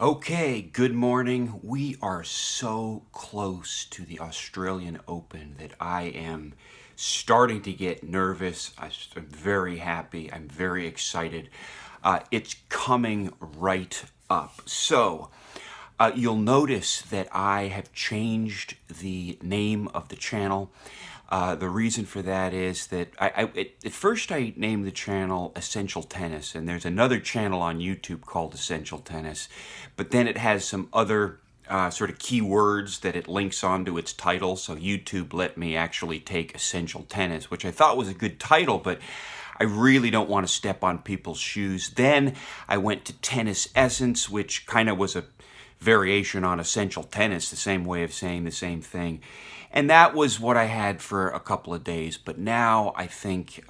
Okay, good morning. We are so close to the Australian Open that I am starting to get nervous. I'm very happy. I'm very excited. It's coming right up. You'll notice that I have changed the name of the channel. The reason for that is that at first I named the channel Essential Tennis, and there's another channel on YouTube called Essential Tennis, but then it has some other sort of keywords that it links onto its title, so YouTube let me actually take Essential Tennis, which I thought was a good title, but I really don't want to step on people's shoes. Then I went to Tennis Essence, which kind of was a variation on Essential Tennis, the same way of saying the same thing. And that was what I had for a couple of days. But now I think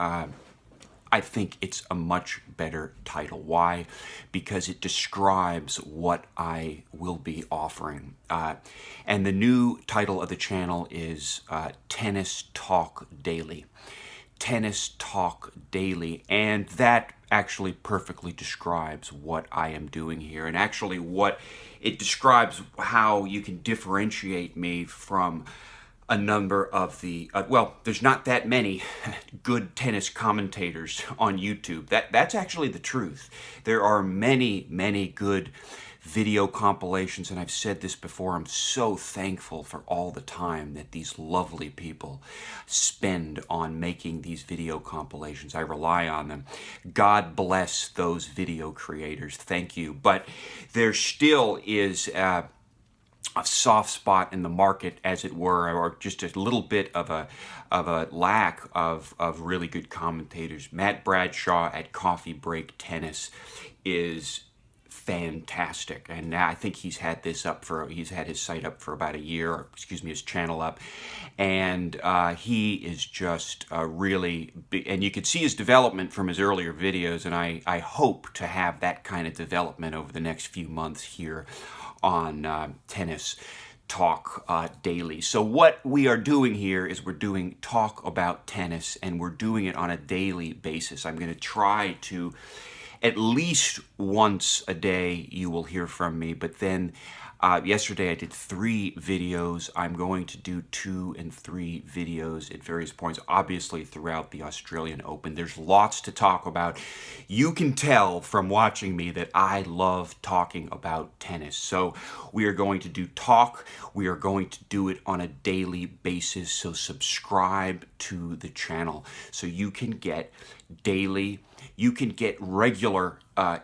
it's a much better title. Why? Because it describes what I will be offering. And the new title of the channel is Tennis Talk Daily. Tennis Talk Daily. And that actually perfectly describes what I am doing here. And actually what it describes how you can differentiate me from a number of the, well, there's not that many good tennis commentators on YouTube. That's actually the truth. There are many, many good video compilations, and I've said this before, I'm so thankful for all the time that these lovely people spend on making these video compilations. I rely on them. God bless those video creators. Thank you. But there still is a soft spot in the market, as it were, or just a little bit of a lack of really good commentators. Matt Bradshaw at Coffee Break Tennis is fantastic, and I think he's had his site up for about a year, or excuse me, his channel up, and he is just really big, and you can see his development from his earlier videos, and I hope to have that kind of development over the next few months here on Tennis Talk Daily. So what we are doing here is we're doing talk about tennis, and we're doing it on a daily basis. I'm going to try to, at least once a day, you will hear from me, but then yesterday I did 3 videos. I'm going to do 2 and 3 videos at various points, obviously throughout the Australian Open. There's lots to talk about. You can tell from watching me that I love talking about tennis. So we are going to do talk. We are going to do it on a daily basis. So subscribe to the channel so you can get daily, you can get regular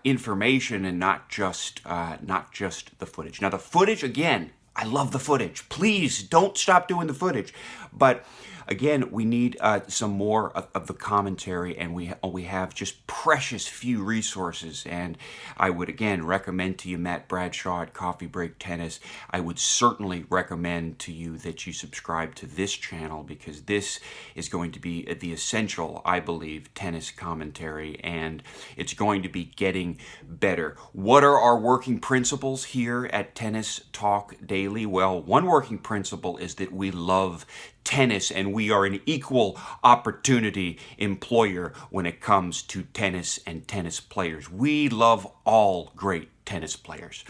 information, and not just the footage. Now the footage, again, I love the footage. Please don't stop doing the footage. But again, we need some more of the commentary, and we have just precious few resources. And I would again recommend to you Matt Bradshaw at Coffee Break Tennis. I would certainly recommend to you that you subscribe to this channel, because this is going to be the essential, I believe, tennis commentary, and it's going to be getting better. What are our working principles here at Tennis Talk Daily? Well, one working principle is that we love tennis, and we are an equal opportunity employer when it comes to tennis and tennis players. We love all great tennis players.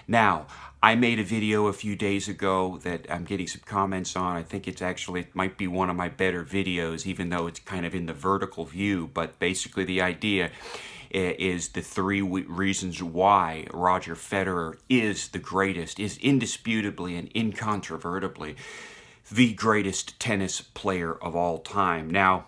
Now, I made a video a few days ago that I'm getting some comments on. I think it might be one of my better videos, even though it's kind of in the vertical view. But basically the idea is the 3 reasons why Roger Federer is the greatest, is indisputably and incontrovertibly the greatest tennis player of all time. Now,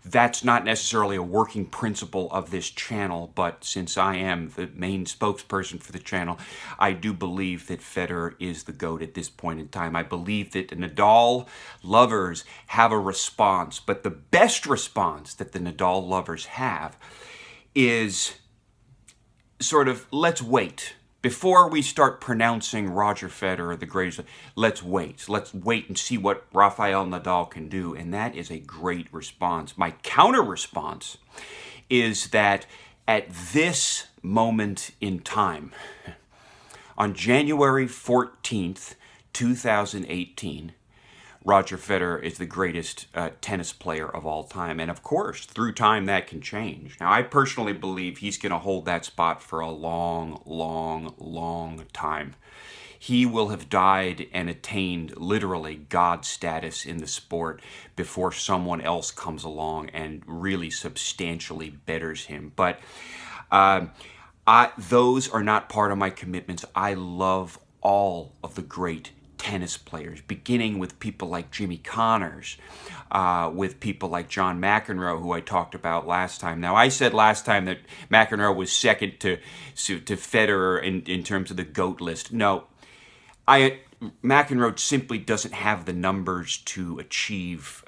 that's not necessarily a working principle of this channel, but since I am the main spokesperson for the channel, I do believe that Federer is the GOAT at this point in time. I believe that the Nadal lovers have a response, but the best response that the Nadal lovers have is sort of, let's wait. Before we start pronouncing Roger Federer the greatest, let's wait. Let's wait and see what Rafael Nadal can do. And that is a great response. My counter response is that at this moment in time, on January 14th, 2018, Roger Federer is the greatest tennis player of all time. And of course, through time, that can change. Now, I personally believe he's going to hold that spot for a long, long, long time. He will have died and attained literally God status in the sport before someone else comes along and really substantially betters him. But those are not part of my commitments. I love all of the great tennis players, beginning with people like Jimmy Connors, with people like John McEnroe, who I talked about last time. Now, I said last time that McEnroe was second to Federer in terms of the GOAT list. No, McEnroe simply doesn't have the numbers to achieve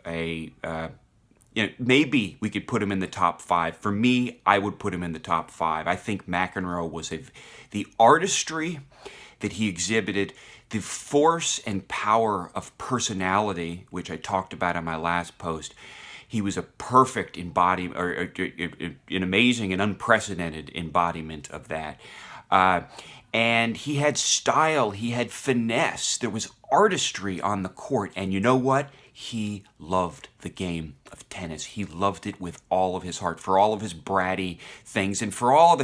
maybe we could put him in the top 5. For me, I would put him in the top 5. I think McEnroe was the artistry that he exhibited, the force and power of personality, which I talked about in my last post. He was a perfect embodiment, or an amazing and unprecedented embodiment of that. And he had style, he had finesse, there was artistry on the court. And you know what? He loved the game of tennis. He loved it with all of his heart, for all of his bratty things, and for all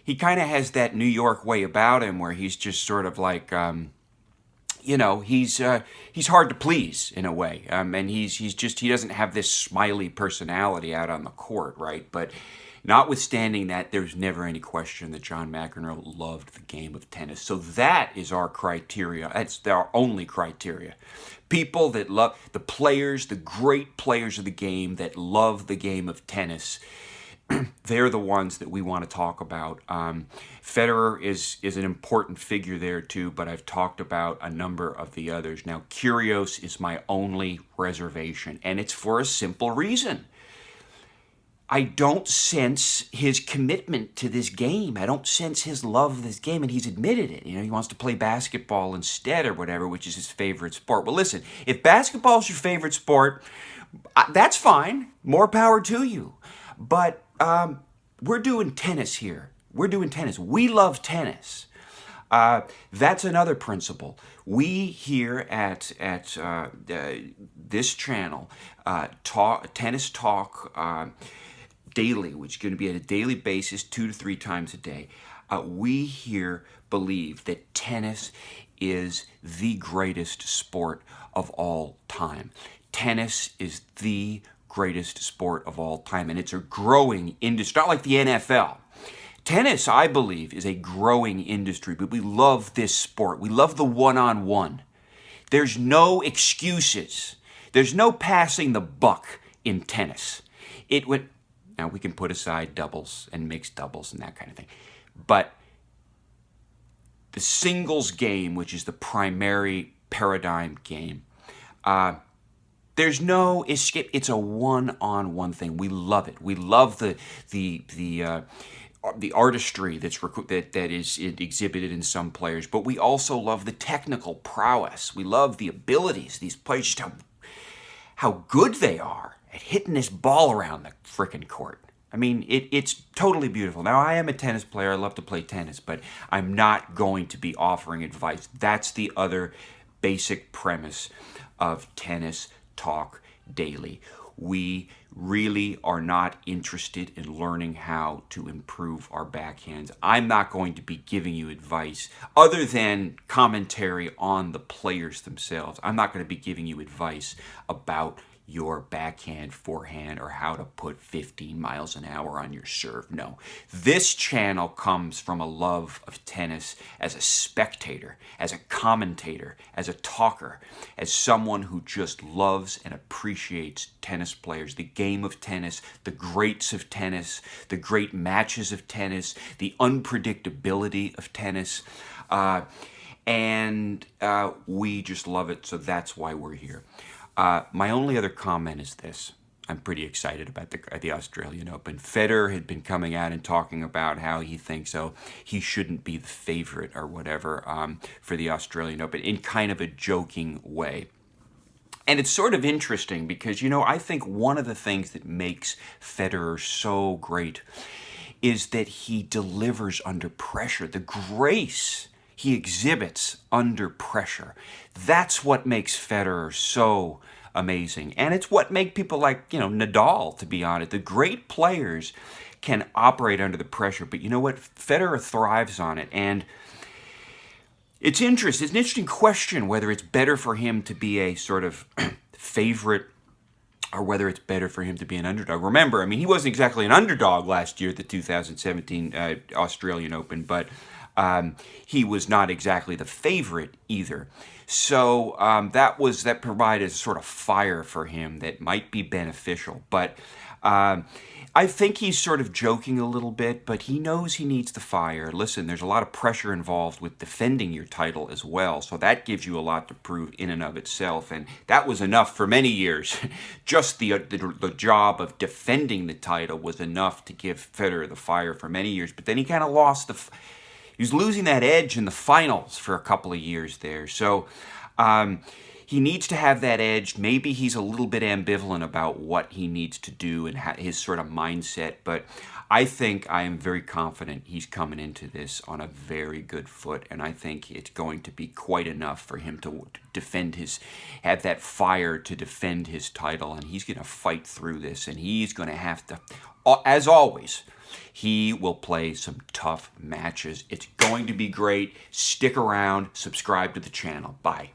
he kind of has that New York way about him where he's just sort of like, he's hard to please in a way. And he doesn't have this smiley personality out on the court, right? But notwithstanding that, there's never any question that John McEnroe loved the game of tennis. So that is our criteria. That's our only criteria. People that love the players, the great players of the game that love the game of tennis, they're the ones that we want to talk about. Federer is an important figure there too, but I've talked about a number of the others. Now, Kyrgios is my only reservation, and it's for a simple reason. I don't sense his commitment to this game. I don't sense his love of this game, and he's admitted it. He wants to play basketball instead or whatever, which is his favorite sport. Well, listen, if basketball is your favorite sport, that's fine. More power to you. But we're doing tennis here. We're doing tennis. We love tennis. That's another principle. We here at this channel, Tennis Talk Daily, which is going to be at a daily basis, 2 to 3 times a day. We here believe that tennis is the greatest sport of all time. Tennis is the greatest sport of all time, and it's a growing industry, not like the NFL. Tennis, I believe, is a growing industry, but we love this sport. We love the one-on-one. There's no excuses. There's no passing the buck in tennis. Now, we can put aside doubles and mixed doubles and that kind of thing. But the singles game, which is the primary paradigm game, there's no escape. It's a one-on-one thing. We love it. We love the artistry that is exhibited in some players, but we also love the technical prowess. We love the abilities. These players, just how good they are at hitting this ball around the frickin' court. I mean, it's totally beautiful. Now, I am a tennis player. I love to play tennis, but I'm not going to be offering advice. That's the other basic premise of Tennis Talk Daily. We really are not interested in learning how to improve our backhands. I'm not going to be giving you advice other than commentary on the players themselves. I'm not going to be giving you advice about your backhand, forehand, or how to put 15 miles an hour on your serve. No. This channel comes from a love of tennis as a spectator, as a commentator, as a talker, as someone who just loves and appreciates tennis players, the game of tennis, the greats of tennis, the great matches of tennis, the unpredictability of tennis. And we just love it, so that's why we're here. My only other comment is this. I'm pretty excited about the Australian Open. Federer had been coming out and talking about how he thinks he shouldn't be the favorite or whatever for the Australian Open in kind of a joking way. And it's sort of interesting because, I think one of the things that makes Federer so great is that he delivers under pressure. The grace he exhibits under pressure. That's what makes Federer so amazing. And it's what makes people like, Nadal, to be honest. The great players can operate under the pressure, but you know what? Federer thrives on it. And it's interesting. It's an interesting question whether it's better for him to be a sort of favorite or whether it's better for him to be an underdog. Remember, he wasn't exactly an underdog last year at the 2017 Australian Open, but he was not exactly the favorite either. So that provided a sort of fire for him that might be beneficial. But I think he's sort of joking a little bit, but he knows he needs the fire. Listen, there's a lot of pressure involved with defending your title as well, so that gives you a lot to prove in and of itself, and that was enough for many years. Just the job of defending the title was enough to give Federer the fire for many years, but then he kind of lost he was losing that edge in the finals for a couple of years there, so he needs to have that edge. Maybe he's a little bit ambivalent about what he needs to do and his sort of mindset, but I am very confident he's coming into this on a very good foot, and I think it's going to be quite enough for him to have that fire to defend his title, and he's going to fight through this, and he's going to have to, as always, he will play some tough matches. It's going to be great. Stick around. Subscribe to the channel. Bye.